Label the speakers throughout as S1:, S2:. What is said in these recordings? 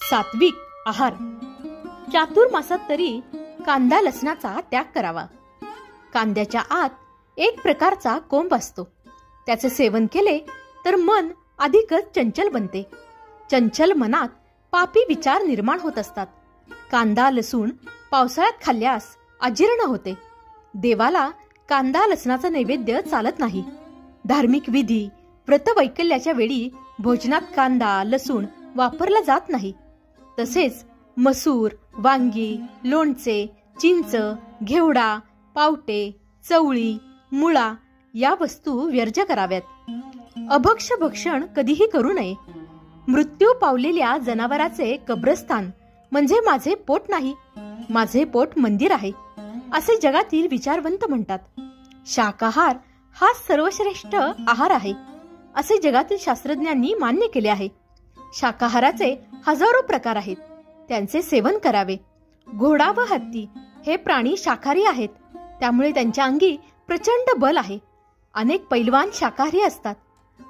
S1: सात्विक आहार. चातुर्मासात तरी कांदा लसणाचा त्याग करावा. कांद्याच्या आत एक प्रकारचा कोंब असतो. त्याचे सेवन केले तर मन अधिकच चंचल बनते. चंचल मनात पापी विचार निर्माण होत असतात. कांदा लसूण पावसाळ्यात खाल्ल्यास अजीर्ण होते. देवाला कांदा लसणाचा नैवेद्य चालत नाही. धार्मिक विधी व्रतवैकल्याच्या वेळी भोजनात कांदा लसूण वापरला जात नाही. तसेच मसूर, वांगी, लोणचे, चिंच, घेवडा, पावटे, चवळी, मुळा या वस्तू वर्ज्य कराव्यात. अभक्ष्य भक्षण कधीही करू नये. मृत्यू पावलेल्या जनावराचे कब्रस्तान म्हणजे माझे पोट नाही, माझे पोट मंदिर आहे, असे जगातील विचारवंत म्हणतात. शाकाहार हा सर्वश्रेष्ठ आहार आहे असे जगातील शास्त्रज्ञांनी मान्य केले आहे. शाकाहाराचे हजारो प्रकार आहेत, त्यांचे सेवन करावे. घोडा व हत्ती हे प्राणी शाकाहारी आहेत, त्यामुळे त्यांच्या अंगी प्रचंड बल आहे. अनेक पैलवान शाकाहारी असतात.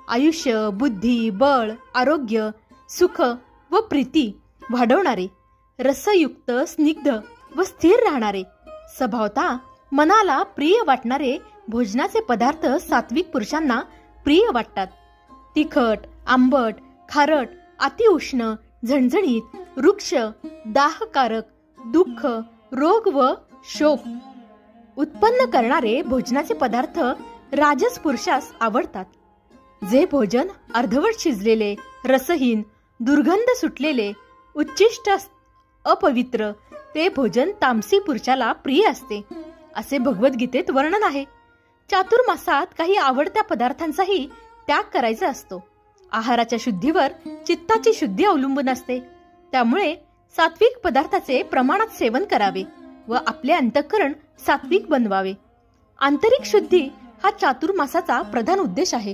S1: आयुष्य, बुद्धी, बळ, आरोग्य, सुख व प्रीती वाढवणारे, रसयुक्त, स्निग्ध व स्थिर राहणारे, स्वभावतः मनाला प्रिय वाटणारे भोजनाचे पदार्थ सात्विक पुरुषांना प्रिय वाटतात. तिखट, आंबट, खारट, अतिउष्ण, झणझणीत, वृक्ष, दाहकारक, दुःख, रोग व शोक उत्पन्न करणारे भोजनाचे पदार्थ राजस पुरुषास आवडतात. जे भोजन अर्धवट शिजलेले, रसहीन, दुर्गंध सुटलेले, उच्चिष्ट, अपवित्र ते भोजन तामसी पुरुषाला प्रिय असते, असे भगवद्गीतेत वर्णन आहे. चातुर्मासात काही आवडत्या पदार्थांचाही त्याग करायचा असतो. आहाराच्या शुद्धीवर चित्ताची शुद्धी अवलंबून असते. त्यामुळे सात्विक पदार्थाचे प्रमाणात सेवन करावे व आपले अंतःकरण सात्विक बनवावे. आंतरिक शुद्धी हा चातुर्मासाचा प्रधान उद्देश आहे.